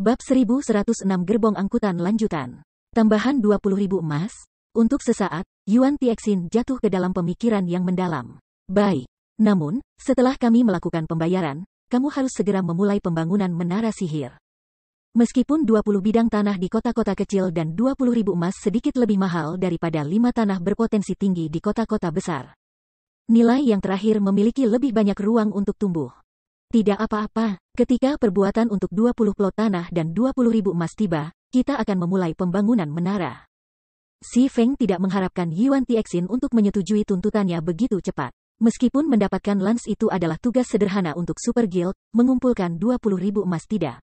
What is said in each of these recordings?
Bab 1106 Gerbong Angkutan Lanjutan. Tambahan 20.000 emas. Untuk sesaat, Yuan Tixin jatuh ke dalam pemikiran yang mendalam. Baik. Namun, setelah kami melakukan pembayaran, kamu harus segera memulai pembangunan menara sihir. Meskipun 20 bidang tanah di kota-kota kecil dan 20.000 emas sedikit lebih mahal daripada 5 tanah berpotensi tinggi di kota-kota besar. Nilai yang terakhir memiliki lebih banyak ruang untuk tumbuh. Tidak apa-apa, ketika perbuatan untuk 20 plot tanah dan 20.000 emas tiba, kita akan memulai pembangunan menara. Si Feng tidak mengharapkan Yuan Tixin untuk menyetujui tuntutannya begitu cepat. Meskipun mendapatkan lans itu adalah tugas sederhana untuk Super Guild, mengumpulkan 20.000 emas tidak.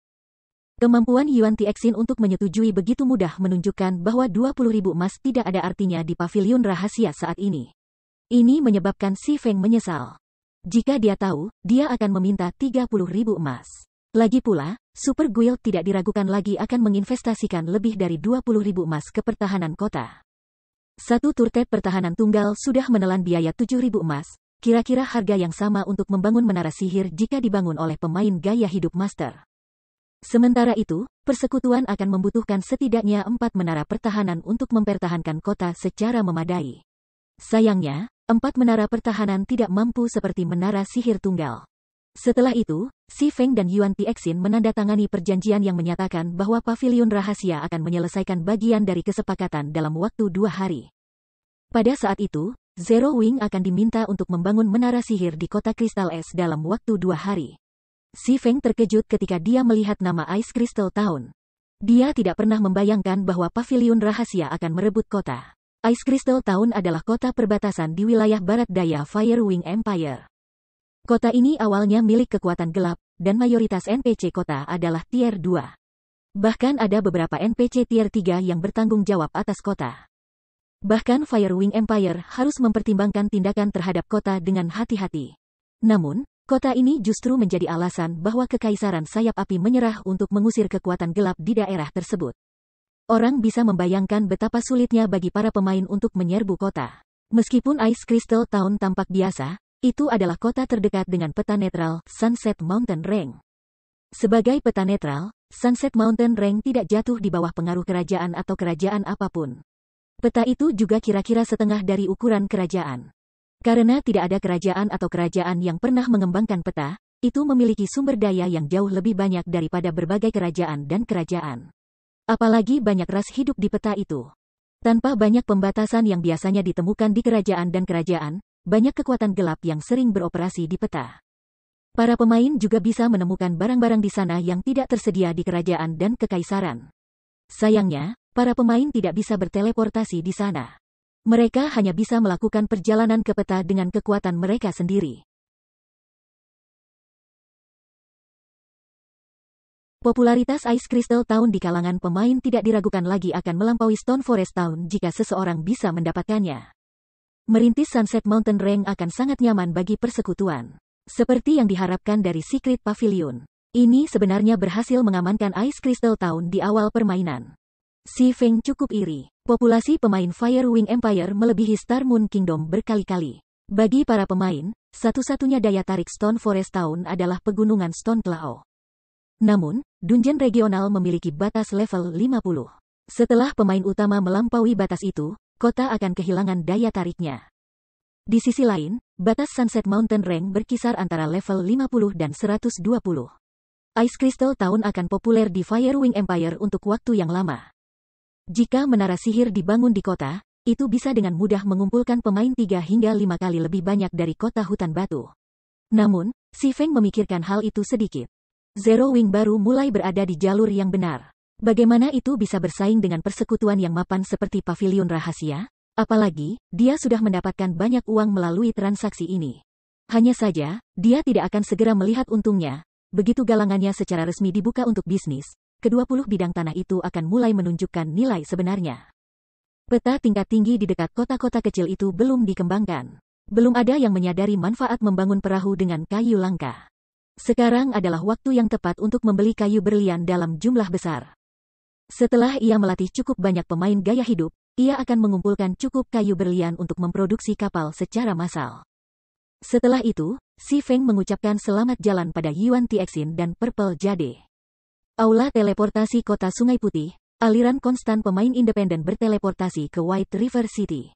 Kemampuan Yuan Tixin untuk menyetujui begitu mudah menunjukkan bahwa 20.000 emas tidak ada artinya di pavilion rahasia saat ini. Ini menyebabkan Si Feng menyesal. Jika dia tahu, dia akan meminta 30.000 emas. Lagi pula, Super Guild tidak diragukan lagi akan menginvestasikan lebih dari 20.000 emas ke pertahanan kota. Satu turret pertahanan tunggal sudah menelan biaya 7.000 emas, kira-kira harga yang sama untuk membangun menara sihir jika dibangun oleh pemain gaya hidup master. Sementara itu, persekutuan akan membutuhkan setidaknya 4 menara pertahanan untuk mempertahankan kota secara memadai. Sayangnya, 4 menara pertahanan tidak mampu seperti menara sihir tunggal. Setelah itu, Si Feng dan Yuan Tixin menandatangani perjanjian yang menyatakan bahwa pavilion rahasia akan menyelesaikan bagian dari kesepakatan dalam waktu 2 hari. Pada saat itu, Zero Wing akan diminta untuk membangun menara sihir di kota Kristal Es dalam waktu 2 hari. Si Feng terkejut ketika dia melihat nama Ice Crystal Town. Dia tidak pernah membayangkan bahwa pavilion rahasia akan merebut kota. Ice Crystal Town adalah kota perbatasan di wilayah barat daya Fire Wing Empire. Kota ini awalnya milik kekuatan gelap, dan mayoritas NPC kota adalah Tier 2. Bahkan ada beberapa NPC Tier 3 yang bertanggung jawab atas kota. Bahkan Fire Wing Empire harus mempertimbangkan tindakan terhadap kota dengan hati-hati. Namun, kota ini justru menjadi alasan bahwa Kekaisaran Sayap Api menyerah untuk mengusir kekuatan gelap di daerah tersebut. Orang bisa membayangkan betapa sulitnya bagi para pemain untuk menyerbu kota. Meskipun Ice Crystal Town tampak biasa, itu adalah kota terdekat dengan peta netral, Sunset Mountain Range. Sebagai peta netral, Sunset Mountain Range tidak jatuh di bawah pengaruh kerajaan atau kerajaan apapun. Peta itu juga kira-kira setengah dari ukuran kerajaan. Karena tidak ada kerajaan atau kerajaan yang pernah mengembangkan peta, itu memiliki sumber daya yang jauh lebih banyak daripada berbagai kerajaan dan kerajaan. Apalagi banyak ras hidup di peta itu. Tanpa banyak pembatasan yang biasanya ditemukan di kerajaan dan kerajaan, banyak kekuatan gelap yang sering beroperasi di peta. Para pemain juga bisa menemukan barang-barang di sana yang tidak tersedia di kerajaan dan kekaisaran. Sayangnya, para pemain tidak bisa berteleportasi di sana. Mereka hanya bisa melakukan perjalanan ke peta dengan kekuatan mereka sendiri. Popularitas Ice Crystal Town di kalangan pemain tidak diragukan lagi akan melampaui Stone Forest Town jika seseorang bisa mendapatkannya. Merintis Sunset Mountain Range akan sangat nyaman bagi persekutuan. Seperti yang diharapkan dari Secret Pavilion. Ini sebenarnya berhasil mengamankan Ice Crystal Town di awal permainan. Si Feng cukup iri. Populasi pemain Fire Wing Empire melebihi Star Moon Kingdom berkali-kali. Bagi para pemain, satu-satunya daya tarik Stone Forest Town adalah pegunungan Stone Claw. Namun, dungeon regional memiliki batas level 50. Setelah pemain utama melampaui batas itu, kota akan kehilangan daya tariknya. Di sisi lain, batas Sunset Mountain Range berkisar antara level 50 dan 120. Ice Crystal Town akan populer di Fire Wing Empire untuk waktu yang lama. Jika menara sihir dibangun di kota, itu bisa dengan mudah mengumpulkan pemain 3 hingga 5 kali lebih banyak dari kota hutan batu. Namun, Si Feng memikirkan hal itu sedikit. Zero Wing baru mulai berada di jalur yang benar. Bagaimana itu bisa bersaing dengan persekutuan yang mapan seperti pavilion rahasia? Apalagi, dia sudah mendapatkan banyak uang melalui transaksi ini. Hanya saja, dia tidak akan segera melihat untungnya. Begitu galangannya secara resmi dibuka untuk bisnis, ke-20 bidang tanah itu akan mulai menunjukkan nilai sebenarnya. Peta tingkat tinggi di dekat kota-kota kecil itu belum dikembangkan. Belum ada yang menyadari manfaat membangun perahu dengan kayu langka. Sekarang adalah waktu yang tepat untuk membeli kayu berlian dalam jumlah besar. Setelah ia melatih cukup banyak pemain gaya hidup, ia akan mengumpulkan cukup kayu berlian untuk memproduksi kapal secara massal. Setelah itu, Si Feng mengucapkan selamat jalan pada Yuan Tixin dan Purple Jade. Aula teleportasi kota Sungai Putih, aliran konstan pemain independen berteleportasi ke White River City.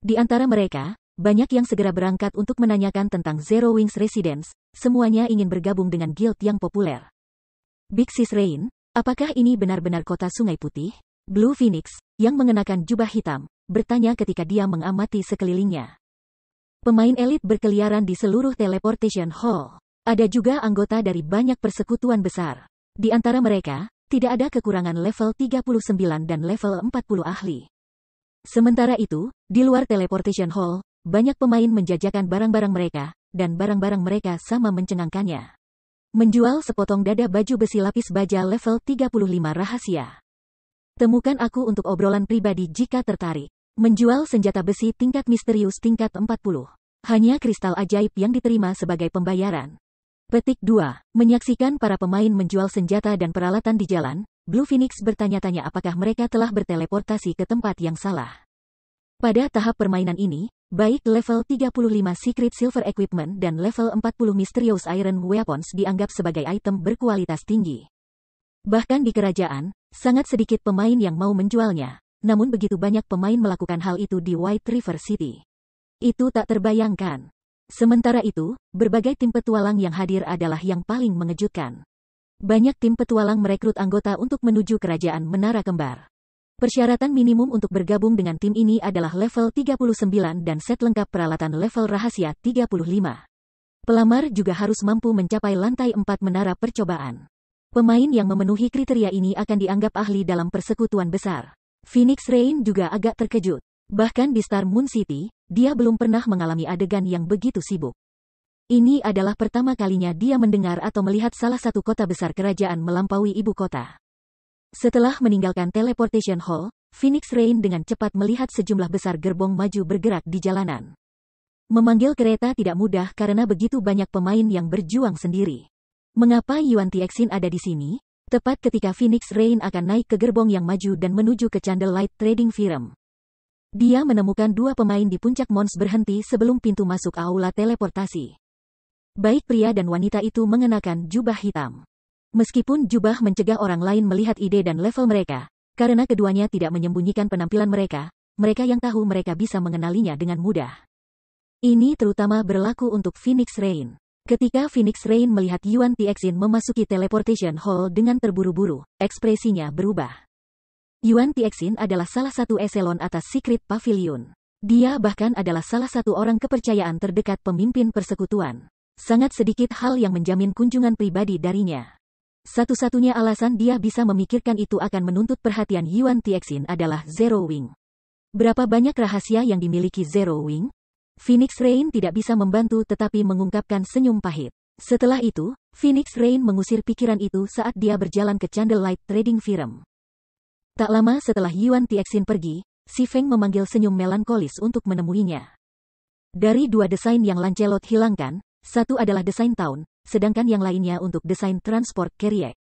Di antara mereka, banyak yang segera berangkat untuk menanyakan tentang Zero Wings Residence, semuanya ingin bergabung dengan guild yang populer. Big Sis Rain, apakah ini benar-benar kota Sungai Putih? Blue Phoenix, yang mengenakan jubah hitam, bertanya ketika dia mengamati sekelilingnya. Pemain elit berkeliaran di seluruh teleportation hall. Ada juga anggota dari banyak persekutuan besar. Di antara mereka, tidak ada kekurangan level 39 dan level 40 ahli. Sementara itu, di luar teleportation hall, banyak pemain menjajakan barang-barang mereka, dan barang-barang mereka sama mencengangkannya. Menjual sepotong dada baju besi lapis baja level 35 rahasia. Temukan aku untuk obrolan pribadi jika tertarik. Menjual senjata besi tingkat misterius tingkat 40. Hanya kristal ajaib yang diterima sebagai pembayaran. Petik 2. Menyaksikan para pemain menjual senjata dan peralatan di jalan, Blue Phoenix bertanya-tanya apakah mereka telah berteleportasi ke tempat yang salah. Pada tahap permainan ini, baik level 35 Secret Silver Equipment dan level 40 Mysterious Iron Weapons dianggap sebagai item berkualitas tinggi. Bahkan di kerajaan, sangat sedikit pemain yang mau menjualnya, namun begitu banyak pemain melakukan hal itu di White River City. Itu tak terbayangkan. Sementara itu, berbagai tim petualang yang hadir adalah yang paling mengejutkan. Banyak tim petualang merekrut anggota untuk menuju kerajaan Menara Kembar. Persyaratan minimum untuk bergabung dengan tim ini adalah level 39 dan set lengkap peralatan level rahasia 35. Pelamar juga harus mampu mencapai lantai 4 menara percobaan. Pemain yang memenuhi kriteria ini akan dianggap ahli dalam persekutuan besar. Phoenix Rain juga agak terkejut. Bahkan di Star Moon City, dia belum pernah mengalami adegan yang begitu sibuk. Ini adalah pertama kalinya dia mendengar atau melihat salah satu kota besar kerajaan melampaui ibu kota. Setelah meninggalkan Teleportation Hall, Phoenix Rain dengan cepat melihat sejumlah besar gerbong maju bergerak di jalanan. Memanggil kereta tidak mudah karena begitu banyak pemain yang berjuang sendiri. Mengapa Yuan Tixin ada di sini? Tepat ketika Phoenix Rain akan naik ke gerbong yang maju dan menuju ke Candlelight Trading Firm. Dia menemukan dua pemain di puncak Mons berhenti sebelum pintu masuk aula teleportasi. Baik pria dan wanita itu mengenakan jubah hitam. Meskipun jubah mencegah orang lain melihat ide dan level mereka, karena keduanya tidak menyembunyikan penampilan mereka, mereka yang tahu mereka bisa mengenalinya dengan mudah. Ini terutama berlaku untuk Phoenix Rain. Ketika Phoenix Rain melihat Yuan Tixin memasuki Teleportation Hall dengan terburu-buru, ekspresinya berubah. Yuan Tixin adalah salah satu eselon atas Secret Pavilion. Dia bahkan adalah salah satu orang kepercayaan terdekat pemimpin persekutuan. Sangat sedikit hal yang menjamin kunjungan pribadi darinya. Satu-satunya alasan dia bisa memikirkan itu akan menuntut perhatian Yuan Tixin adalah Zero Wing. Berapa banyak rahasia yang dimiliki Zero Wing? Phoenix Rain tidak bisa membantu tetapi mengungkapkan senyum pahit. Setelah itu, Phoenix Rain mengusir pikiran itu saat dia berjalan ke Candlelight Trading Firm. Tak lama setelah Yuan Tixin pergi, si Feng memanggil senyum melankolis untuk menemuinya. Dari dua desain yang Lancelot hilangkan, satu adalah desain tahun, sedangkan yang lainnya untuk desain transport carrier.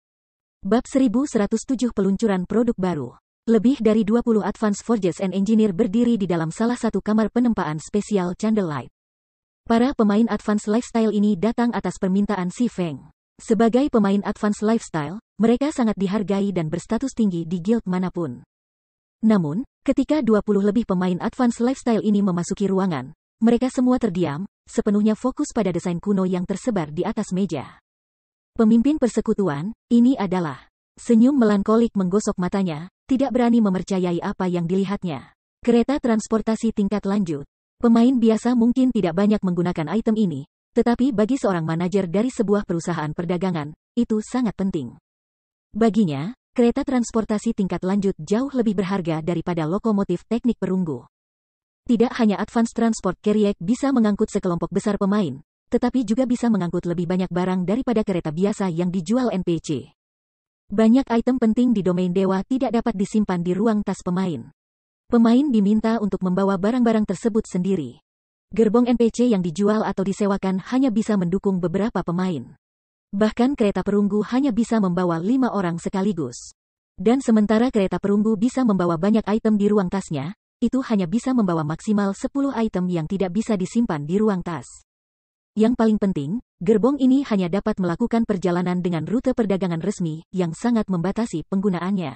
Bab 1107 peluncuran produk baru. Lebih dari 20 Advanced Forges and Engineer berdiri di dalam salah satu kamar penempaan spesial Candlelight. Para pemain Advanced Lifestyle ini datang atas permintaan si Feng. Sebagai pemain Advanced Lifestyle, mereka sangat dihargai dan berstatus tinggi di guild manapun. Namun, ketika 20 lebih pemain Advanced Lifestyle ini memasuki ruangan, mereka semua terdiam, sepenuhnya fokus pada desain kuno yang tersebar di atas meja. Pemimpin persekutuan, ini adalah. Senyum melankolik menggosok matanya, tidak berani mempercayai apa yang dilihatnya. Kereta transportasi tingkat lanjut. Pemain biasa mungkin tidak banyak menggunakan item ini, tetapi bagi seorang manajer dari sebuah perusahaan perdagangan, itu sangat penting. Baginya, kereta transportasi tingkat lanjut jauh lebih berharga daripada lokomotif teknik perunggu. Tidak hanya Advanced Transport Carrier bisa mengangkut sekelompok besar pemain, tetapi juga bisa mengangkut lebih banyak barang daripada kereta biasa yang dijual NPC. Banyak item penting di domain dewa tidak dapat disimpan di ruang tas pemain. Pemain diminta untuk membawa barang-barang tersebut sendiri. Gerbong NPC yang dijual atau disewakan hanya bisa mendukung beberapa pemain. Bahkan kereta perunggu hanya bisa membawa 5 orang sekaligus. Dan sementara kereta perunggu bisa membawa banyak item di ruang tasnya, itu hanya bisa membawa maksimal 10 item yang tidak bisa disimpan di ruang tas. Yang paling penting, gerbong ini hanya dapat melakukan perjalanan dengan rute perdagangan resmi yang sangat membatasi penggunaannya.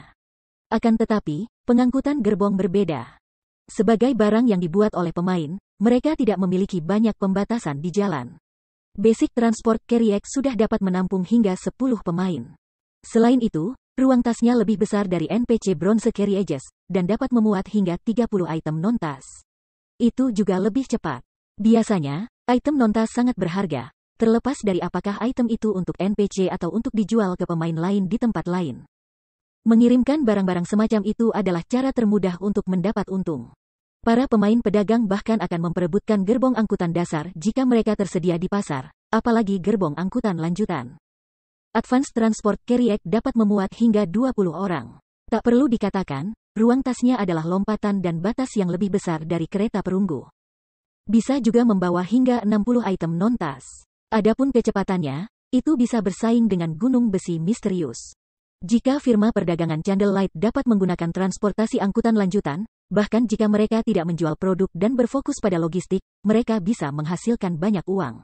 Akan tetapi, pengangkutan gerbong berbeda. Sebagai barang yang dibuat oleh pemain, mereka tidak memiliki banyak pembatasan di jalan. Basic Transport Carry X sudah dapat menampung hingga 10 pemain. Selain itu, ruang tasnya lebih besar dari NPC Bronze Carry Aegis, dan dapat memuat hingga 30 item non-tas. Itu juga lebih cepat. Biasanya, item non-tas sangat berharga, terlepas dari apakah item itu untuk NPC atau untuk dijual ke pemain lain di tempat lain. Mengirimkan barang-barang semacam itu adalah cara termudah untuk mendapat untung. Para pemain pedagang bahkan akan memperebutkan gerbong angkutan dasar jika mereka tersedia di pasar, apalagi gerbong angkutan lanjutan. Advanced Transport Carry X dapat memuat hingga 20 orang. Tak perlu dikatakan, ruang tasnya adalah lompatan dan batas yang lebih besar dari kereta perunggu. Bisa juga membawa hingga 60 item non-tas. Adapun kecepatannya, itu bisa bersaing dengan gunung besi misterius. Jika firma perdagangan Candlelight dapat menggunakan transportasi angkutan lanjutan, bahkan jika mereka tidak menjual produk dan berfokus pada logistik, mereka bisa menghasilkan banyak uang.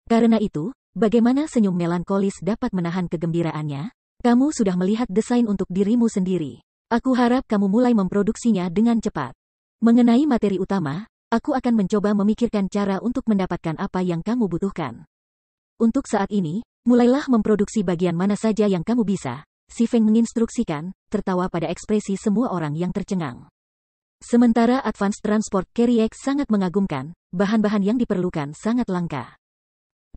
Karena itu, bagaimana senyum melankolis dapat menahan kegembiraannya? Kamu sudah melihat desain untuk dirimu sendiri. Aku harap kamu mulai memproduksinya dengan cepat. Mengenai materi utama, aku akan mencoba memikirkan cara untuk mendapatkan apa yang kamu butuhkan. Untuk saat ini, mulailah memproduksi bagian mana saja yang kamu bisa, si Feng menginstruksikan, tertawa pada ekspresi semua orang yang tercengang. Sementara Advanced Transport Carry X sangat mengagumkan, bahan-bahan yang diperlukan sangat langka.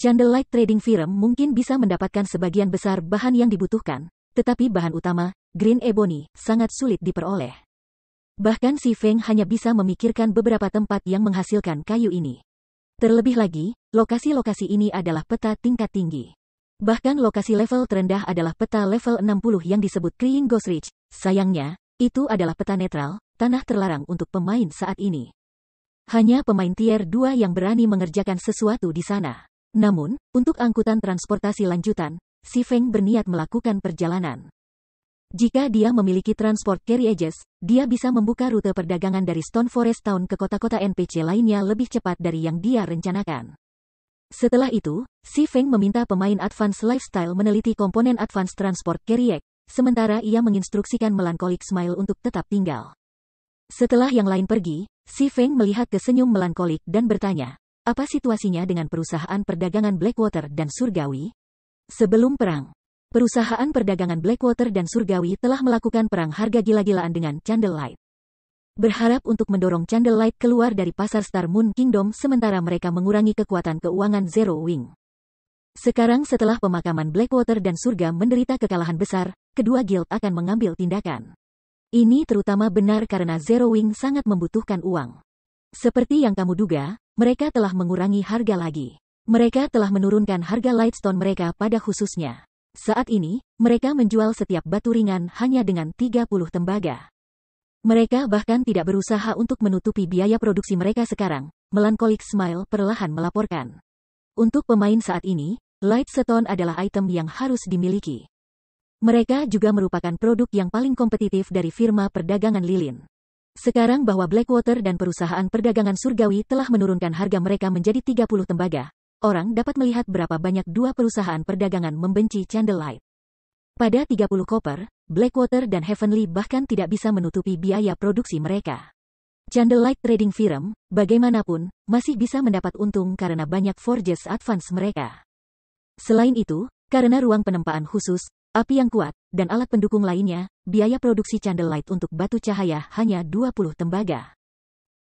Candlelight Trading Firm mungkin bisa mendapatkan sebagian besar bahan yang dibutuhkan, tetapi bahan utama, Green Ebony, sangat sulit diperoleh. Bahkan si Feng hanya bisa memikirkan beberapa tempat yang menghasilkan kayu ini. Terlebih lagi, lokasi-lokasi ini adalah peta tingkat tinggi. Bahkan lokasi level terendah adalah peta level 60 yang disebut Crying Ghost Ridge. Sayangnya, itu adalah peta netral, tanah terlarang untuk pemain saat ini. Hanya pemain tier 2 yang berani mengerjakan sesuatu di sana. Namun, untuk angkutan transportasi lanjutan, si Feng berniat melakukan perjalanan. Jika dia memiliki transport carry aegis, dia bisa membuka rute perdagangan dari Stone Forest Town ke kota-kota NPC lainnya lebih cepat dari yang dia rencanakan. Setelah itu, si Feng meminta pemain Advanced Lifestyle meneliti komponen Advanced Transport Carry X, sementara ia menginstruksikan Melancholic Smile untuk tetap tinggal. Setelah yang lain pergi, si Feng melihat ke senyum Melancholic dan bertanya, apa situasinya dengan perusahaan perdagangan Blackwater dan Surgawi? Sebelum perang, perusahaan perdagangan Blackwater dan Surgawi telah melakukan perang harga gila-gilaan dengan Candlelight. Berharap untuk mendorong Candlelight keluar dari pasar Star Moon Kingdom sementara mereka mengurangi kekuatan keuangan Zero Wing. Sekarang setelah pemakaman Blackwater dan Surga menderita kekalahan besar, kedua guild akan mengambil tindakan. Ini terutama benar karena Zero Wing sangat membutuhkan uang. Seperti yang kamu duga, mereka telah mengurangi harga lagi. Mereka telah menurunkan harga Lightstone mereka pada khususnya. Saat ini, mereka menjual setiap batu ringan hanya dengan 30 tembaga. Mereka bahkan tidak berusaha untuk menutupi biaya produksi mereka sekarang, Melancholic Smile perlahan melaporkan. Untuk pemain saat ini, Lightstone adalah item yang harus dimiliki. Mereka juga merupakan produk yang paling kompetitif dari firma perdagangan lilin. Sekarang bahwa Blackwater dan perusahaan perdagangan Surgawi telah menurunkan harga mereka menjadi 30 tembaga, orang dapat melihat berapa banyak dua perusahaan perdagangan membenci Candlelight. Pada 30 koper, Blackwater dan Heavenly bahkan tidak bisa menutupi biaya produksi mereka. Candlelight Trading Firm, bagaimanapun, masih bisa mendapat untung karena banyak forges advance mereka. Selain itu, karena ruang penempaan khusus, api yang kuat, dan alat pendukung lainnya, biaya produksi Candlelight untuk batu cahaya hanya 20 tembaga.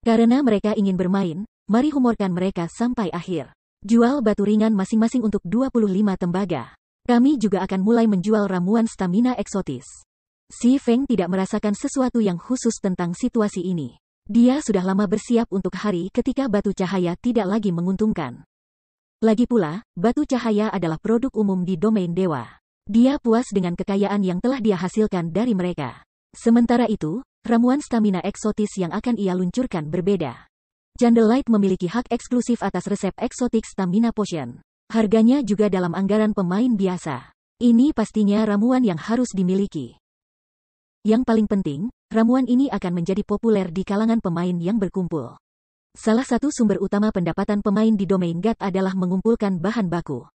Karena mereka ingin bermain, mari humorkan mereka sampai akhir. Jual batu ringan masing-masing untuk 25 tembaga. Kami juga akan mulai menjual ramuan stamina eksotis. Si Feng tidak merasakan sesuatu yang khusus tentang situasi ini. Dia sudah lama bersiap untuk hari ketika batu cahaya tidak lagi menguntungkan. Lagi pula, batu cahaya adalah produk umum di domain dewa. Dia puas dengan kekayaan yang telah dia hasilkan dari mereka. Sementara itu, ramuan stamina eksotis yang akan ia luncurkan berbeda. Candlelight memiliki hak eksklusif atas resep eksotik stamina potion. Harganya juga dalam anggaran pemain biasa. Ini pastinya ramuan yang harus dimiliki. Yang paling penting, ramuan ini akan menjadi populer di kalangan pemain yang berkumpul. Salah satu sumber utama pendapatan pemain di domain GAT adalah mengumpulkan bahan baku.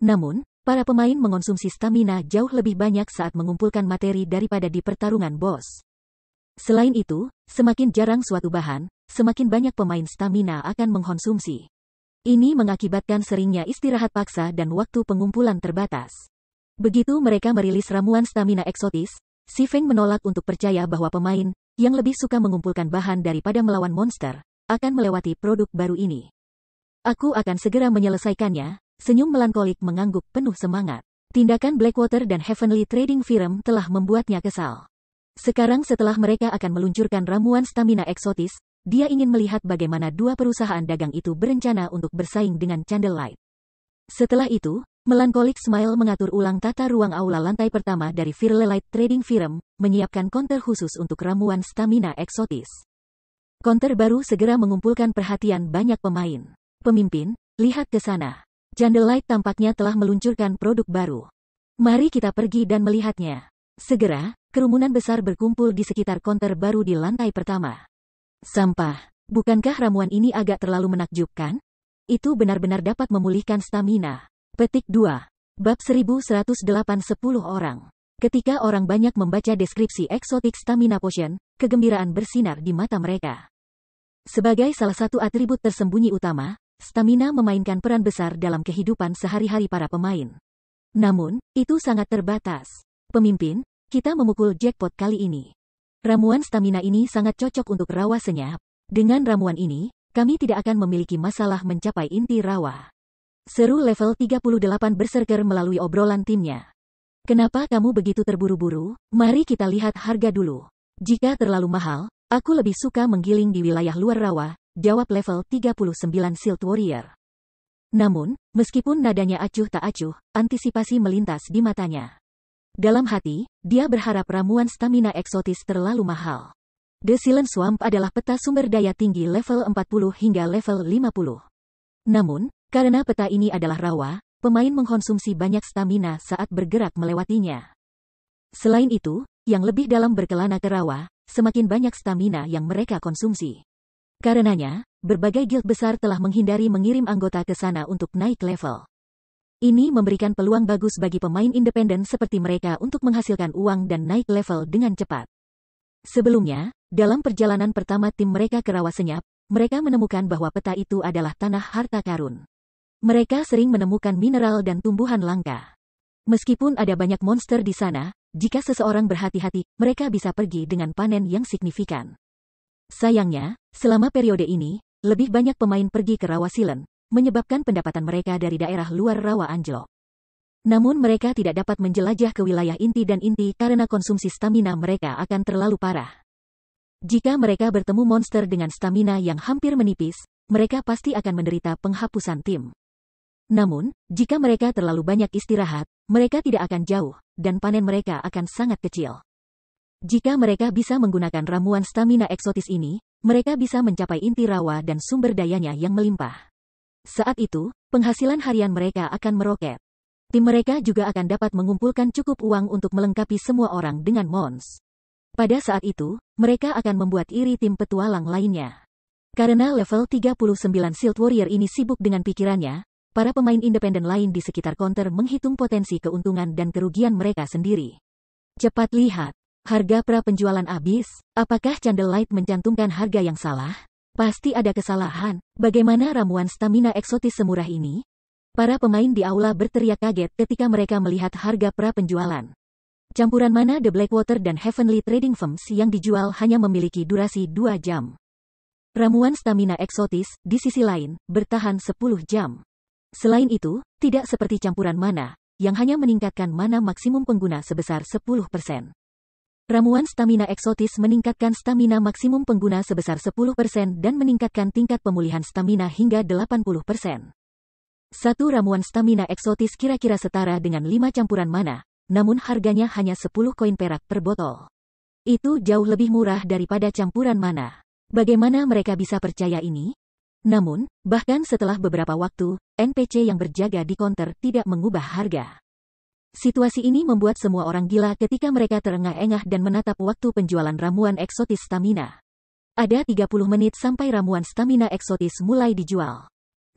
Namun, para pemain mengonsumsi stamina jauh lebih banyak saat mengumpulkan materi daripada di pertarungan boss. Selain itu, semakin jarang suatu bahan, semakin banyak pemain stamina akan mengkonsumsi. Ini mengakibatkan seringnya istirahat paksa dan waktu pengumpulan terbatas. Begitu mereka merilis ramuan stamina eksotis, Si Feng menolak untuk percaya bahwa pemain yang lebih suka mengumpulkan bahan daripada melawan monster akan melewati produk baru ini. Aku akan segera menyelesaikannya, senyum melankolik mengangguk penuh semangat. Tindakan Blackwater dan Heavenly Trading Firm telah membuatnya kesal. Sekarang setelah mereka akan meluncurkan ramuan stamina eksotis, dia ingin melihat bagaimana dua perusahaan dagang itu berencana untuk bersaing dengan Candlelight. Setelah itu, Melancholic Smile mengatur ulang tata ruang aula lantai pertama dari Firelight Trading Firm, menyiapkan counter khusus untuk ramuan stamina eksotis. Counter baru segera mengumpulkan perhatian banyak pemain. Pemimpin, lihat ke sana. Candlelight tampaknya telah meluncurkan produk baru. Mari kita pergi dan melihatnya. Segera, kerumunan besar berkumpul di sekitar counter baru di lantai pertama. Sampah, bukankah ramuan ini agak terlalu menakjubkan? Itu benar-benar dapat memulihkan stamina. Petik 2. Bab 1108 10 orang. Ketika orang banyak membaca deskripsi Exotic Stamina Potion, kegembiraan bersinar di mata mereka. Sebagai salah satu atribut tersembunyi utama, stamina memainkan peran besar dalam kehidupan sehari-hari para pemain. Namun, itu sangat terbatas. Pemimpin, kita memukul jackpot kali ini. Ramuan stamina ini sangat cocok untuk rawa senyap. Dengan ramuan ini, kami tidak akan memiliki masalah mencapai inti rawa. Seru level 38 berserker melalui obrolan timnya. Kenapa kamu begitu terburu-buru? Mari kita lihat harga dulu. Jika terlalu mahal, aku lebih suka menggiling di wilayah luar rawa, jawab level 39 Shield Warrior. Namun, meskipun nadanya acuh tak acuh, antisipasi melintas di matanya. Dalam hati, dia berharap ramuan stamina eksotis terlalu mahal. The Silent Swamp adalah peta sumber daya tinggi level 40 hingga level 50. Namun, karena peta ini adalah rawa, pemain mengkonsumsi banyak stamina saat bergerak melewatinya. Selain itu, yang lebih dalam berkelana ke rawa, semakin banyak stamina yang mereka konsumsi. Karenanya, berbagai guild besar telah menghindari mengirim anggota ke sana untuk naik level. Ini memberikan peluang bagus bagi pemain independen seperti mereka untuk menghasilkan uang dan naik level dengan cepat. Sebelumnya, dalam perjalanan pertama tim mereka ke rawa senyap, mereka menemukan bahwa peta itu adalah tanah harta karun. Mereka sering menemukan mineral dan tumbuhan langka. Meskipun ada banyak monster di sana, jika seseorang berhati-hati, mereka bisa pergi dengan panen yang signifikan. Sayangnya, selama periode ini, lebih banyak pemain pergi ke rawa Silent, menyebabkan pendapatan mereka dari daerah luar rawa anjlok. Namun mereka tidak dapat menjelajah ke wilayah inti dan inti karena konsumsi stamina mereka akan terlalu parah. Jika mereka bertemu monster dengan stamina yang hampir menipis, mereka pasti akan menderita penghapusan tim. Namun, jika mereka terlalu banyak istirahat, mereka tidak akan jauh, dan panen mereka akan sangat kecil. Jika mereka bisa menggunakan ramuan stamina eksotis ini, mereka bisa mencapai inti rawa dan sumber dayanya yang melimpah. Saat itu, penghasilan harian mereka akan meroket. Tim mereka juga akan dapat mengumpulkan cukup uang untuk melengkapi semua orang dengan mons. Pada saat itu, mereka akan membuat iri tim petualang lainnya. Karena level 39 Shield Warrior ini sibuk dengan pikirannya, para pemain independen lain di sekitar counter menghitung potensi keuntungan dan kerugian mereka sendiri. Cepat lihat, harga pra-penjualan habis. Apakah Candlelight mencantumkan harga yang salah? Pasti ada kesalahan. Bagaimana ramuan stamina eksotis semurah ini? Para pemain di aula berteriak kaget ketika mereka melihat harga pra-penjualan. Campuran mana The Blackwater dan Heavenly Trading Firms yang dijual hanya memiliki durasi 2 jam. Ramuan stamina eksotis, di sisi lain, bertahan 10 jam. Selain itu, tidak seperti campuran mana, yang hanya meningkatkan mana maksimum pengguna sebesar 10%. Ramuan stamina eksotis meningkatkan stamina maksimum pengguna sebesar 10% dan meningkatkan tingkat pemulihan stamina hingga 80%. Satu ramuan stamina eksotis kira-kira setara dengan 5 campuran mana, namun harganya hanya 10 koin perak per botol. Itu jauh lebih murah daripada campuran mana. Bagaimana mereka bisa percaya ini? Namun, bahkan setelah beberapa waktu, NPC yang berjaga di counter tidak mengubah harga. Situasi ini membuat semua orang gila ketika mereka terengah-engah dan menatap waktu penjualan ramuan eksotis stamina. Ada 30 menit sampai ramuan stamina eksotis mulai dijual.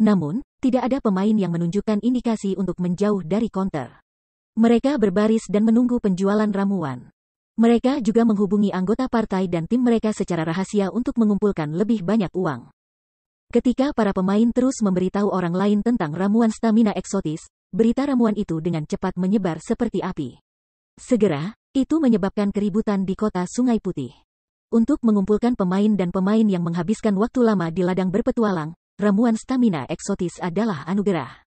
Namun, tidak ada pemain yang menunjukkan indikasi untuk menjauh dari counter. Mereka berbaris dan menunggu penjualan ramuan. Mereka juga menghubungi anggota partai dan tim mereka secara rahasia untuk mengumpulkan lebih banyak uang. Ketika para pemain terus memberitahu orang lain tentang ramuan stamina eksotis, berita ramuan itu dengan cepat menyebar seperti api. Segera, itu menyebabkan keributan di kota Sungai Putih. Untuk mengumpulkan pemain dan pemain yang menghabiskan waktu lama di ladang berpetualang, ramuan stamina eksotis adalah anugerah.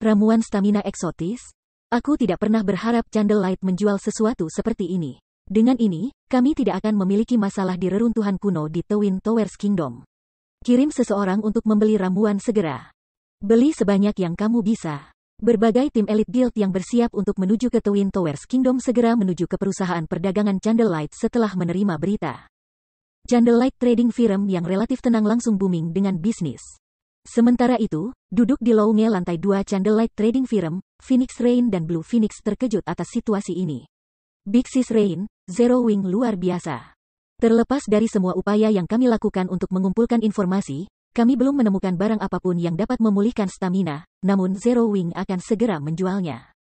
Ramuan stamina eksotis? Aku tidak pernah berharap Candlelight menjual sesuatu seperti ini. Dengan ini, kami tidak akan memiliki masalah di reruntuhan kuno di Twin Towers Kingdom. Kirim seseorang untuk membeli ramuan segera. Beli sebanyak yang kamu bisa. Berbagai tim elit guild yang bersiap untuk menuju ke Twin Towers Kingdom segera menuju ke perusahaan perdagangan Candlelight setelah menerima berita. Candlelight Trading Firm yang relatif tenang langsung booming dengan bisnis. Sementara itu, duduk di lounge lantai 2 Candlelight Trading Firm, Phoenix Rain dan Blue Phoenix terkejut atas situasi ini. Big Sis Rain, Zero Wing luar biasa. Terlepas dari semua upaya yang kami lakukan untuk mengumpulkan informasi, kami belum menemukan barang apapun yang dapat memulihkan stamina, namun Zero Wing akan segera menjualnya.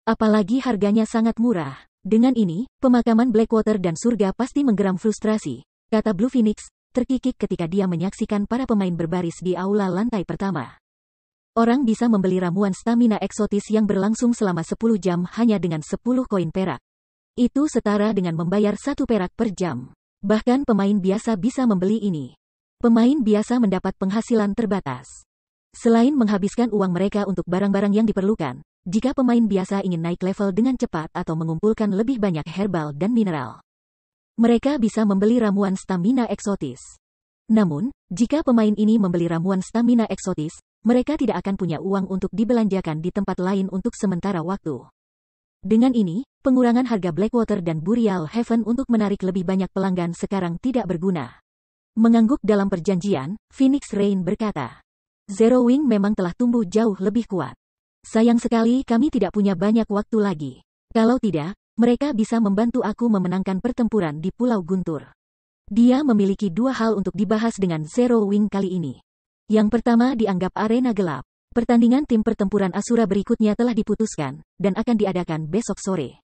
Apalagi harganya sangat murah. Dengan ini, pemakaman Blackwater dan surga pasti menggeram frustrasi, kata Blue Phoenix, terkikik ketika dia menyaksikan para pemain berbaris di aula lantai pertama. Orang bisa membeli ramuan stamina eksotis yang berlangsung selama 10 jam hanya dengan 10 koin perak. Itu setara dengan membayar 1 perak per jam. Bahkan pemain biasa bisa membeli ini. Pemain biasa mendapat penghasilan terbatas. Selain menghabiskan uang mereka untuk barang-barang yang diperlukan, jika pemain biasa ingin naik level dengan cepat atau mengumpulkan lebih banyak herbal dan mineral, mereka bisa membeli ramuan stamina eksotis. Namun, jika pemain ini membeli ramuan stamina eksotis, mereka tidak akan punya uang untuk dibelanjakan di tempat lain untuk sementara waktu. Dengan ini, pengurangan harga Blackwater dan Burial Heaven untuk menarik lebih banyak pelanggan sekarang tidak berguna. Mengangguk dalam perjanjian, Phoenix Rain berkata, Zero Wing memang telah tumbuh jauh lebih kuat. Sayang sekali kami tidak punya banyak waktu lagi. Kalau tidak, mereka bisa membantu aku memenangkan pertempuran di Pulau Guntur. Dia memiliki 2 hal untuk dibahas dengan Zero Wing kali ini. Yang pertama dianggap arena gelap. Pertandingan tim pertempuran Asura berikutnya telah diputuskan, dan akan diadakan besok sore.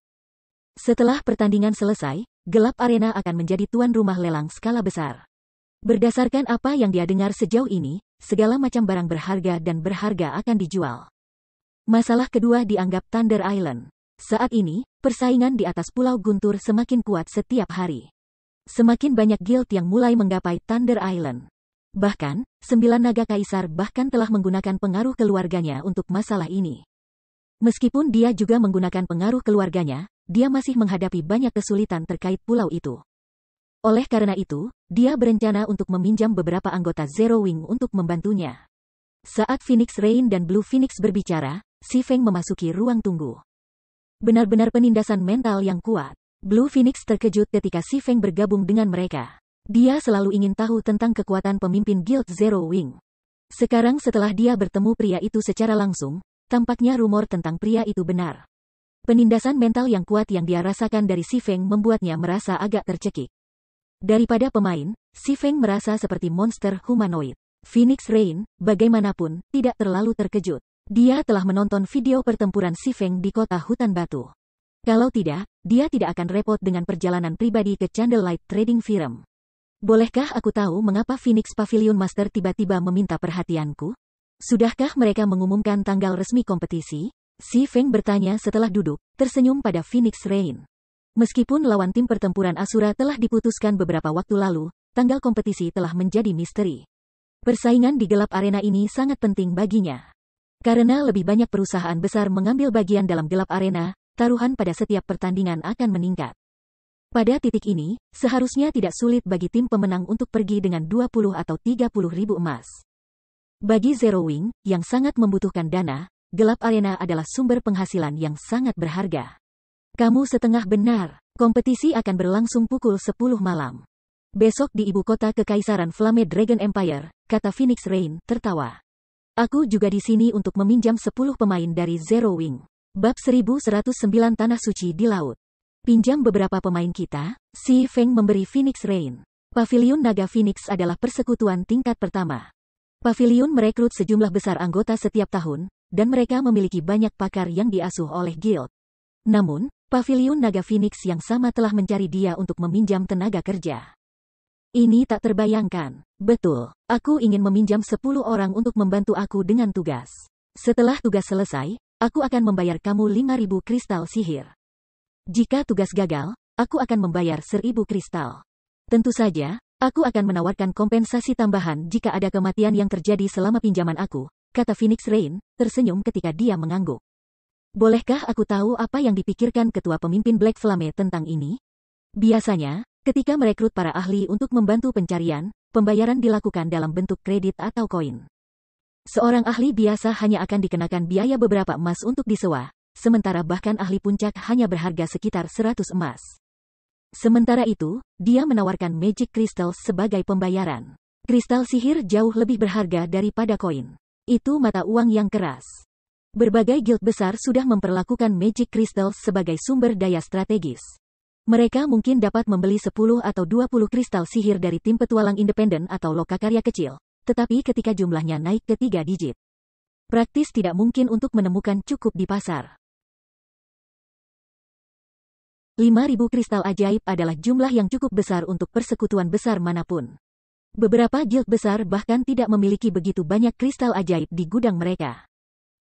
Setelah pertandingan selesai, Gelap Arena akan menjadi tuan rumah lelang skala besar. Berdasarkan apa yang dia dengar sejauh ini, segala macam barang berharga dan berharga akan dijual. Masalah kedua dianggap Thunder Island. Saat ini, persaingan di atas Pulau Guntur semakin kuat setiap hari. Semakin banyak guild yang mulai menggapai Thunder Island. Bahkan, 9 naga kaisar bahkan telah menggunakan pengaruh keluarganya untuk masalah ini. Meskipun dia juga menggunakan pengaruh keluarganya, dia masih menghadapi banyak kesulitan terkait pulau itu. Oleh karena itu, dia berencana untuk meminjam beberapa anggota Zero Wing untuk membantunya. Saat Phoenix Rain dan Blue Phoenix berbicara, Si Feng memasuki ruang tunggu. Benar-benar penindasan mental yang kuat. Blue Phoenix terkejut ketika Si Feng bergabung dengan mereka. Dia selalu ingin tahu tentang kekuatan pemimpin Guild Zero Wing. Sekarang setelah dia bertemu pria itu secara langsung, tampaknya rumor tentang pria itu benar. Penindasan mental yang kuat yang dia rasakan dari Si Feng membuatnya merasa agak tercekik. Daripada pemain, Si Feng merasa seperti monster humanoid. Phoenix Rain, bagaimanapun, tidak terlalu terkejut. Dia telah menonton video pertempuran Si Feng di kota hutan batu. Kalau tidak, dia tidak akan repot dengan perjalanan pribadi ke Candlelight Trading Firm. Bolehkah aku tahu mengapa Phoenix Pavilion Master tiba-tiba meminta perhatianku? Sudahkah mereka mengumumkan tanggal resmi kompetisi? Si Feng bertanya setelah duduk, tersenyum pada Phoenix Rain. Meskipun lawan tim pertempuran Asura telah diputuskan beberapa waktu lalu, tanggal kompetisi telah menjadi misteri. Persaingan di Gelap Arena ini sangat penting baginya. Karena lebih banyak perusahaan besar mengambil bagian dalam Gelap Arena, taruhan pada setiap pertandingan akan meningkat. Pada titik ini, seharusnya tidak sulit bagi tim pemenang untuk pergi dengan 20 atau 30 ribu emas. Bagi Zero Wing, yang sangat membutuhkan dana, Gelap Arena adalah sumber penghasilan yang sangat berharga. Kamu setengah benar, kompetisi akan berlangsung pukul 10 malam. Besok di ibu kota Kekaisaran Flame Dragon Empire, kata Phoenix Rain, tertawa. Aku juga di sini untuk meminjam 10 pemain dari Zero Wing. Bab 1109 Tanah Suci di Laut. Pinjam beberapa pemain kita, Si Feng memberi Phoenix Rain Paviliun Naga Phoenix adalah persekutuan tingkat pertama. Paviliun merekrut sejumlah besar anggota setiap tahun, dan mereka memiliki banyak pakar yang diasuh oleh guild. Namun, Paviliun Naga Phoenix yang sama telah mencari dia untuk meminjam tenaga kerja. Ini tak terbayangkan. Betul, aku ingin meminjam 10 orang untuk membantu aku dengan tugas. Setelah tugas selesai, aku akan membayar kamu 5.000 kristal sihir. Jika tugas gagal, aku akan membayar 1.000 kristal. Tentu saja, aku akan menawarkan kompensasi tambahan jika ada kematian yang terjadi selama pinjaman aku, kata Phoenix Rain, tersenyum ketika dia mengangguk. Bolehkah aku tahu apa yang dipikirkan ketua pemimpin Black Flame tentang ini? Biasanya, ketika merekrut para ahli untuk membantu pencarian, pembayaran dilakukan dalam bentuk kredit atau koin. Seorang ahli biasa hanya akan dikenakan biaya beberapa emas untuk disewa, sementara bahkan ahli puncak hanya berharga sekitar 100 emas. Sementara itu, dia menawarkan Magic Crystals sebagai pembayaran. Kristal sihir jauh lebih berharga daripada koin. Itu mata uang yang keras. Berbagai guild besar sudah memperlakukan Magic Crystals sebagai sumber daya strategis. Mereka mungkin dapat membeli 10 atau 20 kristal sihir dari tim petualang independen atau lokakarya kecil, tetapi ketika jumlahnya naik ke 3 digit, praktis tidak mungkin untuk menemukan cukup di pasar. 5.000 kristal ajaib adalah jumlah yang cukup besar untuk persekutuan besar manapun. Beberapa guild besar bahkan tidak memiliki begitu banyak kristal ajaib di gudang mereka.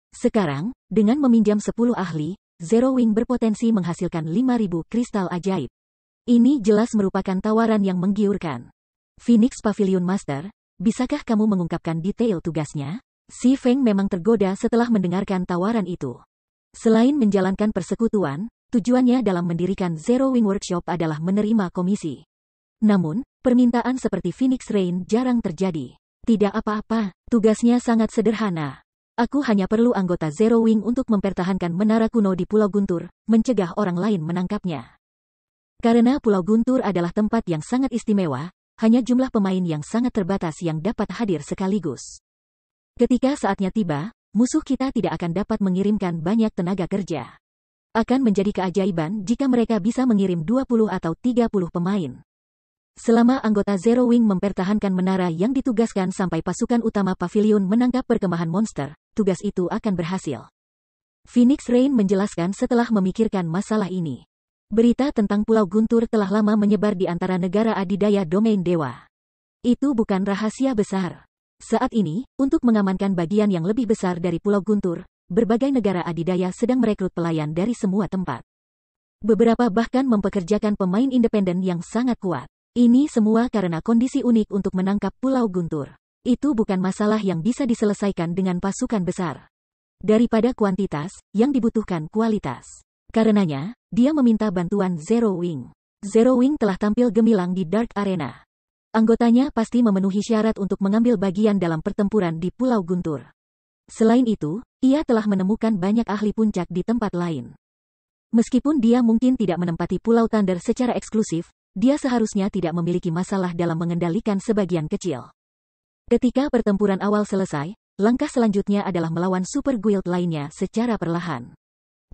Sekarang, dengan meminjam 10 ahli, Zero Wing berpotensi menghasilkan 5.000 kristal ajaib. Ini jelas merupakan tawaran yang menggiurkan. Phoenix Pavilion Master, bisakah kamu mengungkapkan detail tugasnya? Si Feng memang tergoda setelah mendengarkan tawaran itu. Selain menjalankan persekutuan, tujuannya dalam mendirikan Zero Wing Workshop adalah menerima komisi. Namun, permintaan seperti Phoenix Rain jarang terjadi. Tidak apa-apa, tugasnya sangat sederhana. Aku hanya perlu anggota Zero Wing untuk mempertahankan menara kuno di Pulau Guntur, mencegah orang lain menangkapnya. Karena Pulau Guntur adalah tempat yang sangat istimewa, hanya jumlah pemain yang sangat terbatas yang dapat hadir sekaligus. Ketika saatnya tiba, musuh kita tidak akan dapat mengirimkan banyak tenaga kerja. Akan menjadi keajaiban jika mereka bisa mengirim 20 atau 30 pemain. Selama anggota Zero Wing mempertahankan menara yang ditugaskan sampai pasukan utama pavilion menangkap perkemahan monster, tugas itu akan berhasil. Phoenix Rain menjelaskan setelah memikirkan masalah ini. Berita tentang Pulau Guntur telah lama menyebar di antara negara adidaya domain dewa. Itu bukan rahasia besar. Saat ini, untuk mengamankan bagian yang lebih besar dari Pulau Guntur, berbagai negara adidaya sedang merekrut pelayan dari semua tempat. Beberapa bahkan mempekerjakan pemain independen yang sangat kuat. Ini semua karena kondisi unik untuk menangkap Pulau Guntur. Itu bukan masalah yang bisa diselesaikan dengan pasukan besar. Daripada kuantitas, yang dibutuhkan kualitas. Karenanya, dia meminta bantuan Zero Wing. Zero Wing telah tampil gemilang di Dark Arena. Anggotanya pasti memenuhi syarat untuk mengambil bagian dalam pertempuran di Pulau Guntur. Selain itu, ia telah menemukan banyak ahli puncak di tempat lain. Meskipun dia mungkin tidak menempati Pulau Thunder secara eksklusif, dia seharusnya tidak memiliki masalah dalam mengendalikan sebagian kecil. Ketika pertempuran awal selesai, langkah selanjutnya adalah melawan super guild lainnya secara perlahan.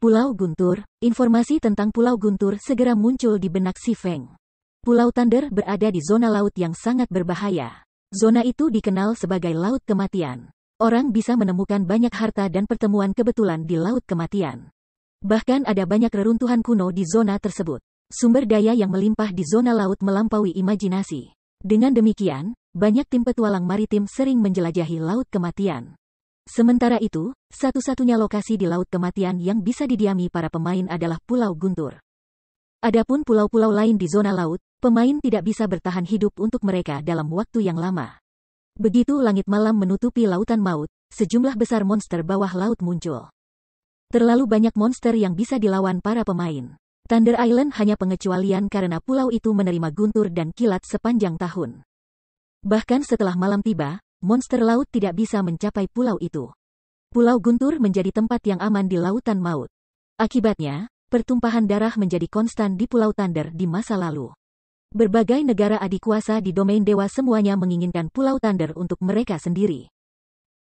Pulau Guntur, informasi tentang Pulau Guntur segera muncul di benak si Feng. Pulau Thunder berada di zona laut yang sangat berbahaya. Zona itu dikenal sebagai Laut Kematian. Orang bisa menemukan banyak harta dan pertemuan kebetulan di Laut Kematian. Bahkan ada banyak reruntuhan kuno di zona tersebut. Sumber daya yang melimpah di zona laut melampaui imajinasi. Dengan demikian, banyak tim petualang maritim sering menjelajahi Laut Kematian. Sementara itu, satu-satunya lokasi di Laut Kematian yang bisa didiami para pemain adalah Pulau Guntur. Adapun pulau-pulau lain di zona laut, pemain tidak bisa bertahan hidup untuk mereka dalam waktu yang lama. Begitu langit malam menutupi lautan maut, sejumlah besar monster bawah laut muncul. Terlalu banyak monster yang bisa dilawan para pemain. Thunder Island hanya pengecualian karena pulau itu menerima guntur dan kilat sepanjang tahun. Bahkan setelah malam tiba, monster laut tidak bisa mencapai pulau itu. Pulau Guntur menjadi tempat yang aman di lautan maut. Akibatnya, pertumpahan darah menjadi konstan di Pulau Thunder di masa lalu. Berbagai negara adikuasa di domain dewa semuanya menginginkan Pulau Thunder untuk mereka sendiri.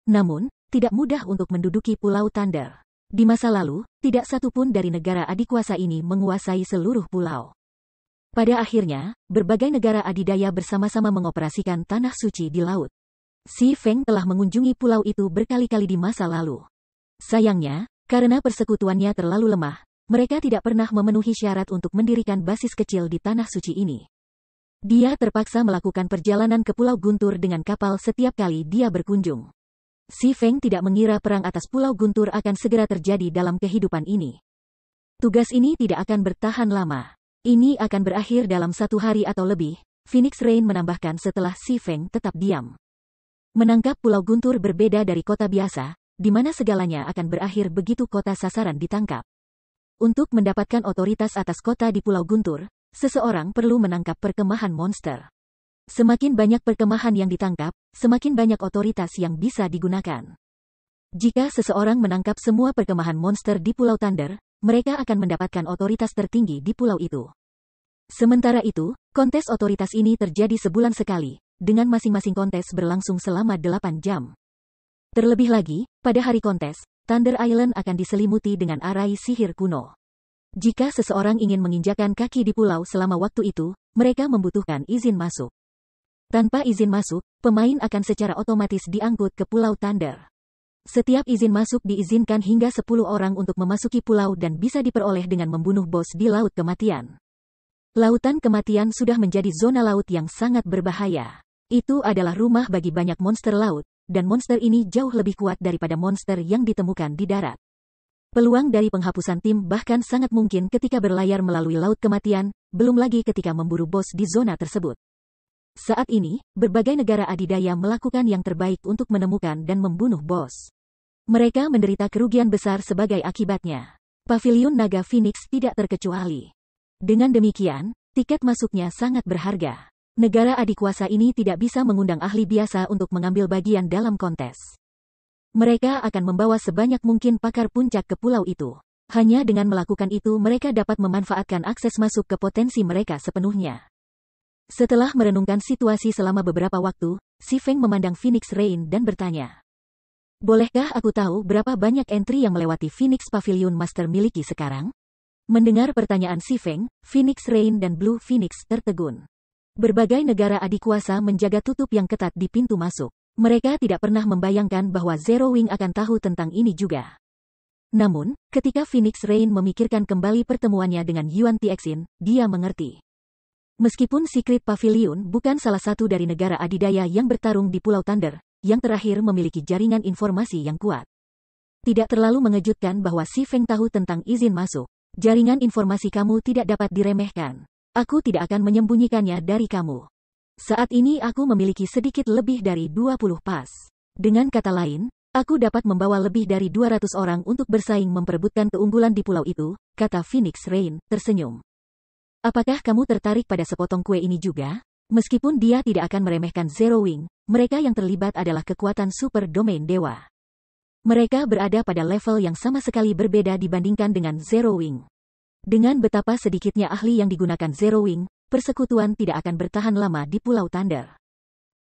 Namun, tidak mudah untuk menduduki Pulau Thunder. Di masa lalu, tidak satu pun dari negara adikuasa ini menguasai seluruh pulau. Pada akhirnya, berbagai negara adidaya bersama-sama mengoperasikan tanah suci di laut. Xi Feng telah mengunjungi pulau itu berkali-kali di masa lalu. Sayangnya, karena persekutuannya terlalu lemah, mereka tidak pernah memenuhi syarat untuk mendirikan basis kecil di tanah suci ini. Dia terpaksa melakukan perjalanan ke Pulau Guntur dengan kapal setiap kali dia berkunjung. Xi Feng tidak mengira perang atas Pulau Guntur akan segera terjadi dalam kehidupan ini. Tugas ini tidak akan bertahan lama. Ini akan berakhir dalam 1 hari atau lebih, Phoenix Rain menambahkan setelah Xi Feng tetap diam. Menangkap Pulau Guntur berbeda dari kota biasa, di mana segalanya akan berakhir begitu kota sasaran ditangkap. Untuk mendapatkan otoritas atas kota di Pulau Guntur, seseorang perlu menangkap perkemahan monster. Semakin banyak perkemahan yang ditangkap, semakin banyak otoritas yang bisa digunakan. Jika seseorang menangkap semua perkemahan monster di Pulau Thunder, mereka akan mendapatkan otoritas tertinggi di pulau itu. Sementara itu, kontes otoritas ini terjadi sebulan sekali, dengan masing-masing kontes berlangsung selama 8 jam. Terlebih lagi, pada hari kontes, Thunder Island akan diselimuti dengan arai sihir kuno. Jika seseorang ingin menginjakan kaki di pulau selama waktu itu, mereka membutuhkan izin masuk. Tanpa izin masuk, pemain akan secara otomatis diangkut ke Pulau Thunder. Setiap izin masuk diizinkan hingga 10 orang untuk memasuki pulau dan bisa diperoleh dengan membunuh bos di Laut Kematian. Lautan Kematian sudah menjadi zona laut yang sangat berbahaya. Itu adalah rumah bagi banyak monster laut, dan monster ini jauh lebih kuat daripada monster yang ditemukan di darat. Peluang dari penghapusan tim bahkan sangat mungkin ketika berlayar melalui Laut Kematian, belum lagi ketika memburu bos di zona tersebut. Saat ini, berbagai negara adidaya melakukan yang terbaik untuk menemukan dan membunuh bos. Mereka menderita kerugian besar sebagai akibatnya. Paviliun Naga Phoenix tidak terkecuali. Dengan demikian, tiket masuknya sangat berharga. Negara adikuasa ini tidak bisa mengundang ahli biasa untuk mengambil bagian dalam kontes. Mereka akan membawa sebanyak mungkin pakar puncak ke pulau itu. Hanya dengan melakukan itu mereka dapat memanfaatkan akses masuk ke potensi mereka sepenuhnya. Setelah merenungkan situasi selama beberapa waktu, Xi Feng memandang Phoenix Rain dan bertanya. Bolehkah aku tahu berapa banyak entry yang melewati Phoenix Pavilion Master miliki sekarang? Mendengar pertanyaan Xi Feng, Phoenix Rain dan Blue Phoenix tertegun. Berbagai negara adikuasa menjaga tutup yang ketat di pintu masuk. Mereka tidak pernah membayangkan bahwa Zero Wing akan tahu tentang ini juga. Namun, ketika Phoenix Rain memikirkan kembali pertemuannya dengan Yuan Tixin, dia mengerti. Meskipun Secret Pavilion bukan salah satu dari negara adidaya yang bertarung di Pulau Thunder, yang terakhir memiliki jaringan informasi yang kuat. Tidak terlalu mengejutkan bahwa Xi Feng tahu tentang izin masuk. Jaringan informasi kamu tidak dapat diremehkan. Aku tidak akan menyembunyikannya dari kamu. Saat ini aku memiliki sedikit lebih dari 20 pas. Dengan kata lain, aku dapat membawa lebih dari 200 orang untuk bersaing memperebutkan keunggulan di pulau itu, kata Phoenix Rain, tersenyum. Apakah kamu tertarik pada sepotong kue ini juga? Meskipun dia tidak akan meremehkan Zero Wing, mereka yang terlibat adalah kekuatan super domain dewa. Mereka berada pada level yang sama sekali berbeda dibandingkan dengan Zero Wing. Dengan betapa sedikitnya ahli yang digunakan Zero Wing, persekutuan tidak akan bertahan lama di Pulau Thunder.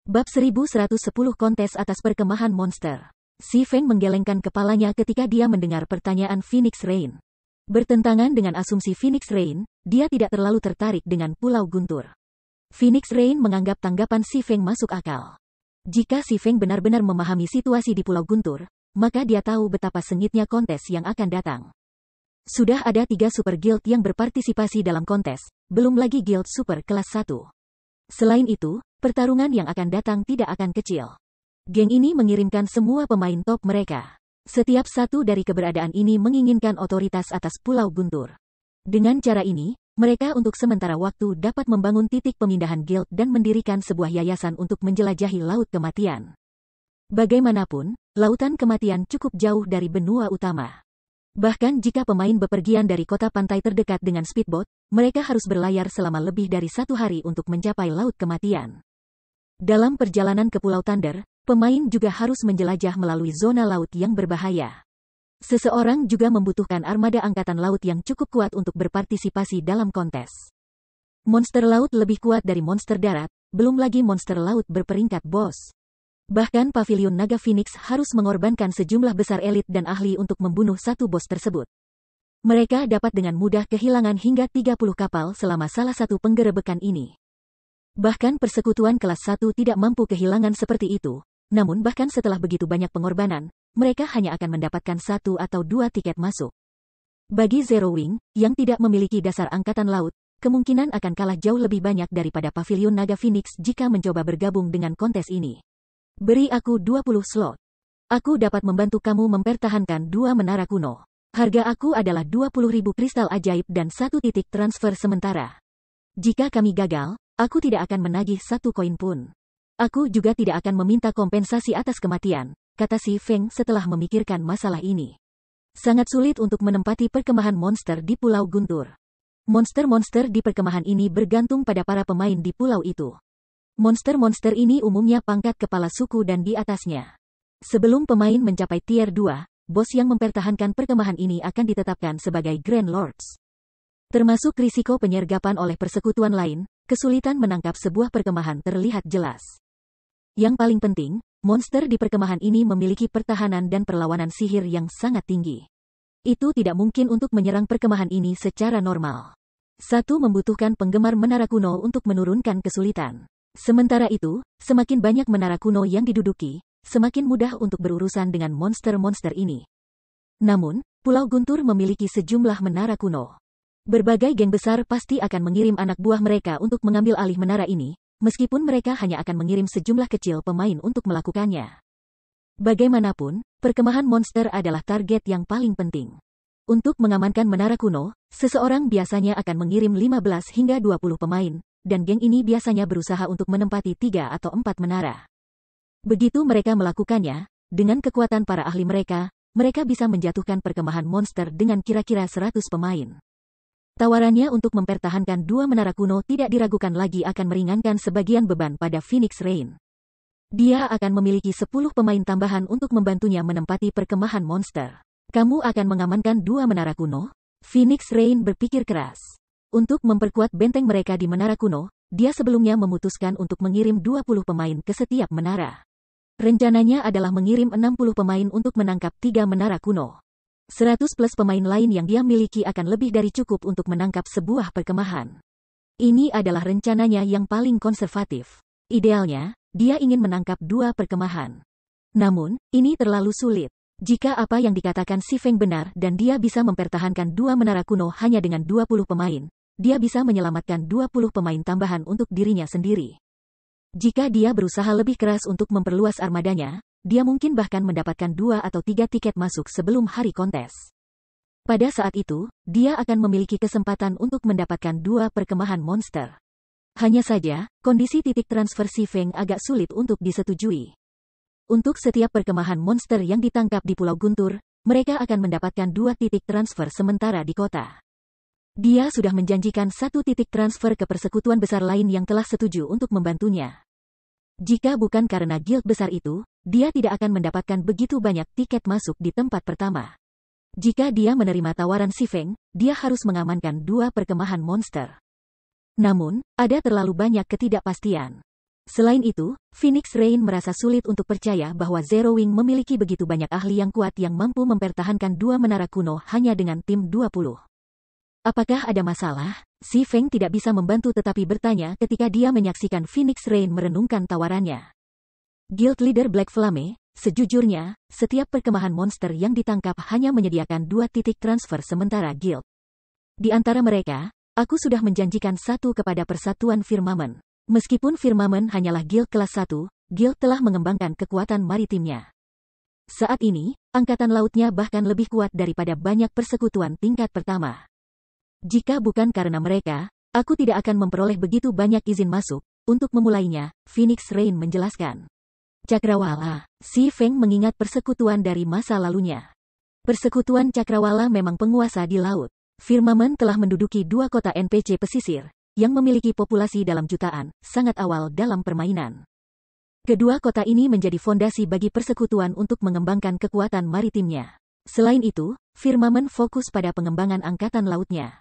Bab 1110 kontes atas perkemahan monster. Xi Feng menggelengkan kepalanya ketika dia mendengar pertanyaan Phoenix Rain. Bertentangan dengan asumsi Phoenix Rain, dia tidak terlalu tertarik dengan Pulau Guntur. Phoenix Rain menganggap tanggapan Xi Feng masuk akal. Jika Xi Feng benar-benar memahami situasi di Pulau Guntur, maka dia tahu betapa sengitnya kontes yang akan datang. Sudah ada 3 super guild yang berpartisipasi dalam kontes, belum lagi guild super kelas 1. Selain itu, pertarungan yang akan datang tidak akan kecil. Geng ini mengirimkan semua pemain top mereka. Setiap satu dari keberadaan ini menginginkan otoritas atas Pulau Guntur. Dengan cara ini, mereka untuk sementara waktu dapat membangun titik pemindahan guild dan mendirikan sebuah yayasan untuk menjelajahi Laut Kematian. Bagaimanapun, Lautan Kematian cukup jauh dari benua utama. Bahkan jika pemain bepergian dari kota pantai terdekat dengan speedboat, mereka harus berlayar selama lebih dari 1 hari untuk mencapai Laut Kematian. Dalam perjalanan ke Pulau Thunder, pemain juga harus menjelajah melalui zona laut yang berbahaya. Seseorang juga membutuhkan armada angkatan laut yang cukup kuat untuk berpartisipasi dalam kontes. Monster laut lebih kuat dari monster darat, belum lagi monster laut berperingkat bos. Bahkan Pavilion Naga Phoenix harus mengorbankan sejumlah besar elit dan ahli untuk membunuh satu bos tersebut. Mereka dapat dengan mudah kehilangan hingga 30 kapal selama salah satu penggerebekan ini. Bahkan persekutuan kelas 1 tidak mampu kehilangan seperti itu, namun bahkan setelah begitu banyak pengorbanan, mereka hanya akan mendapatkan 1 atau 2 tiket masuk. Bagi Zero Wing, yang tidak memiliki dasar angkatan laut, kemungkinan akan kalah jauh lebih banyak daripada Pavilion Naga Phoenix jika mencoba bergabung dengan kontes ini. Beri aku 20 slot. Aku dapat membantu kamu mempertahankan 2 menara kuno. Harga aku adalah 20.000 kristal ajaib dan 1 titik transfer sementara. Jika kami gagal, aku tidak akan menagih 1 koin pun. Aku juga tidak akan meminta kompensasi atas kematian, kata si Feng setelah memikirkan masalah ini. Sangat sulit untuk menempati perkemahan monster di Pulau Guntur. Monster-monster di perkemahan ini bergantung pada para pemain di pulau itu. Monster-monster ini umumnya pangkat kepala suku dan di atasnya. Sebelum pemain mencapai tier 2, bos yang mempertahankan perkemahan ini akan ditetapkan sebagai Grand Lords. Termasuk risiko penyergapan oleh persekutuan lain, kesulitan menangkap sebuah perkemahan terlihat jelas. Yang paling penting, monster di perkemahan ini memiliki pertahanan dan perlawanan sihir yang sangat tinggi. Itu tidak mungkin untuk menyerang perkemahan ini secara normal. 1. Membutuhkan penggemar menara kuno untuk menurunkan kesulitan. Sementara itu, semakin banyak menara kuno yang diduduki, semakin mudah untuk berurusan dengan monster-monster ini. Namun, Pulau Guntur memiliki sejumlah menara kuno. Berbagai geng besar pasti akan mengirim anak buah mereka untuk mengambil alih menara ini, meskipun mereka hanya akan mengirim sejumlah kecil pemain untuk melakukannya. Bagaimanapun, perkemahan monster adalah target yang paling penting. Untuk mengamankan menara kuno, seseorang biasanya akan mengirim 15 hingga 20 pemain, dan geng ini biasanya berusaha untuk menempati 3 atau 4 menara. Begitu mereka melakukannya, dengan kekuatan para ahli mereka bisa menjatuhkan perkemahan monster dengan kira-kira 100 pemain. Tawarannya untuk mempertahankan 2 menara kuno tidak diragukan lagi akan meringankan sebagian beban pada Phoenix Rain. Dia akan memiliki 10 pemain tambahan untuk membantunya menempati perkemahan monster. Kamu akan mengamankan 2 menara kuno? Phoenix Rain berpikir keras. Untuk memperkuat benteng mereka di menara kuno, dia sebelumnya memutuskan untuk mengirim 20 pemain ke setiap menara. Rencananya adalah mengirim 60 pemain untuk menangkap 3 menara kuno. 100 plus pemain lain yang dia miliki akan lebih dari cukup untuk menangkap sebuah perkemahan. Ini adalah rencananya yang paling konservatif. Idealnya, dia ingin menangkap 2 perkemahan. Namun, ini terlalu sulit. Jika apa yang dikatakan si Feng benar dan dia bisa mempertahankan 2 menara kuno hanya dengan 20 pemain, dia bisa menyelamatkan 20 pemain tambahan untuk dirinya sendiri. Jika dia berusaha lebih keras untuk memperluas armadanya, dia mungkin bahkan mendapatkan 2 atau 3 tiket masuk sebelum hari kontes. Pada saat itu, dia akan memiliki kesempatan untuk mendapatkan 2 perkemahan monster. Hanya saja, kondisi titik transfer si Feng agak sulit untuk disetujui. Untuk setiap perkemahan monster yang ditangkap di Pulau Guntur, mereka akan mendapatkan 2 titik transfer sementara di kota. Dia sudah menjanjikan 1 titik transfer ke persekutuan besar lain yang telah setuju untuk membantunya. Jika bukan karena guild besar itu, dia tidak akan mendapatkan begitu banyak tiket masuk di tempat pertama. Jika dia menerima tawaran si Feng, dia harus mengamankan 2 perkemahan monster. Namun, ada terlalu banyak ketidakpastian. Selain itu, Phoenix Rain merasa sulit untuk percaya bahwa Zero Wing memiliki begitu banyak ahli yang kuat yang mampu mempertahankan 2 menara kuno hanya dengan tim 20. Apakah ada masalah? Si Feng tidak bisa membantu tetapi bertanya ketika dia menyaksikan Phoenix Rain merenungkan tawarannya. Guild Leader Black Flame, sejujurnya, setiap perkemahan monster yang ditangkap hanya menyediakan 2 titik transfer sementara guild. Di antara mereka, aku sudah menjanjikan 1 kepada Persatuan Firmamen. Meskipun Firmamen hanyalah guild kelas 1, guild telah mengembangkan kekuatan maritimnya. Saat ini, angkatan lautnya bahkan lebih kuat daripada banyak persekutuan tingkat pertama. Jika bukan karena mereka, aku tidak akan memperoleh begitu banyak izin masuk. Untuk memulainya, Phoenix Rain menjelaskan. Cakrawala, si Feng mengingat persekutuan dari masa lalunya. Persekutuan Cakrawala memang penguasa di laut. Firmamen telah menduduki 2 kota NPC pesisir, yang memiliki populasi dalam jutaan, sangat awal dalam permainan. Kedua kota ini menjadi fondasi bagi persekutuan untuk mengembangkan kekuatan maritimnya. Selain itu, Firmamen fokus pada pengembangan angkatan lautnya.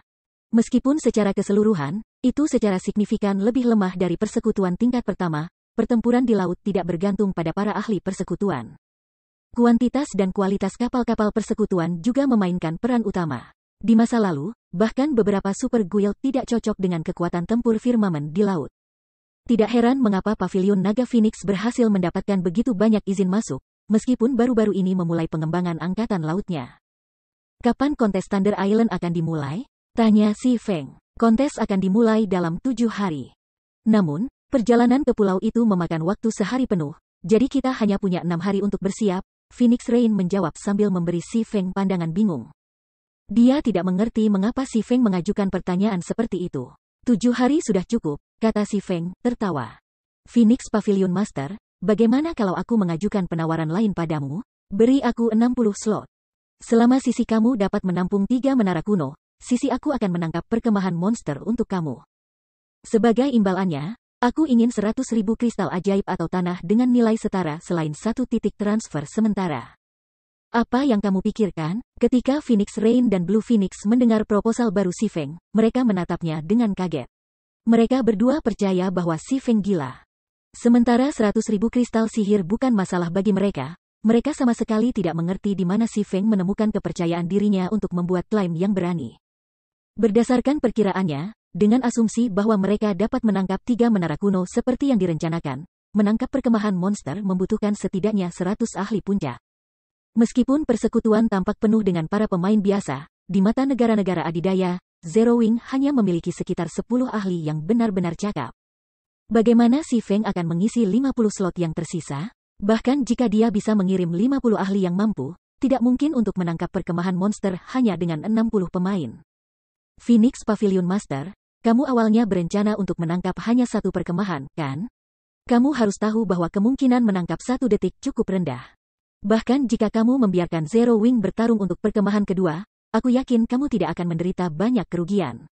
Meskipun secara keseluruhan, itu secara signifikan lebih lemah dari persekutuan tingkat pertama, pertempuran di laut tidak bergantung pada para ahli persekutuan. Kuantitas dan kualitas kapal-kapal persekutuan juga memainkan peran utama. Di masa lalu, bahkan beberapa super guild tidak cocok dengan kekuatan tempur firmamen di laut. Tidak heran mengapa Pavilion Naga Phoenix berhasil mendapatkan begitu banyak izin masuk, meskipun baru-baru ini memulai pengembangan angkatan lautnya. Kapan kontes Thunder Island akan dimulai? Tanya si Feng. Kontes akan dimulai dalam 7 hari. Namun, perjalanan ke pulau itu memakan waktu sehari penuh, jadi kita hanya punya 6 hari untuk bersiap, Phoenix Rain menjawab sambil memberi si Feng pandangan bingung. Dia tidak mengerti mengapa si Feng mengajukan pertanyaan seperti itu. 7 hari sudah cukup, kata si Feng, tertawa. Phoenix Pavilion Master, bagaimana kalau aku mengajukan penawaran lain padamu? Beri aku 60 slot. Selama sisi kamu dapat menampung 3 menara kuno, sisi aku akan menangkap perkemahan monster untuk kamu. Sebagai imbalannya, aku ingin 100.000 kristal ajaib atau tanah dengan nilai setara selain 1 titik transfer sementara. Apa yang kamu pikirkan? Ketika Phoenix Rain dan Blue Phoenix mendengar proposal baru si Feng, mereka menatapnya dengan kaget. Mereka berdua percaya bahwa si Feng gila. Sementara 100.000 kristal sihir bukan masalah bagi mereka, mereka sama sekali tidak mengerti di mana si Feng menemukan kepercayaan dirinya untuk membuat klaim yang berani. Berdasarkan perkiraannya, dengan asumsi bahwa mereka dapat menangkap 3 menara kuno seperti yang direncanakan, menangkap perkemahan monster membutuhkan setidaknya 100 ahli puncak. Meskipun persekutuan tampak penuh dengan para pemain biasa, di mata negara-negara adidaya, Zero Wing hanya memiliki sekitar 10 ahli yang benar-benar cakap. Bagaimana si Feng akan mengisi 50 slot yang tersisa? Bahkan jika dia bisa mengirim 50 ahli yang mampu, tidak mungkin untuk menangkap perkemahan monster hanya dengan 60 pemain. Phoenix Pavilion Master, kamu awalnya berencana untuk menangkap hanya 1 perkemahan, kan? Kamu harus tahu bahwa kemungkinan menangkap 1 detik cukup rendah. Bahkan jika kamu membiarkan Zero Wing bertarung untuk perkemahan kedua, aku yakin kamu tidak akan menderita banyak kerugian.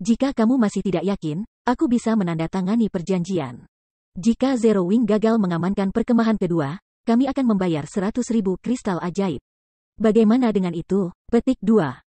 Jika kamu masih tidak yakin, aku bisa menandatangani perjanjian. Jika Zero Wing gagal mengamankan perkemahan kedua, kami akan membayar 100.000 kristal ajaib. Bagaimana dengan itu? Petik 2.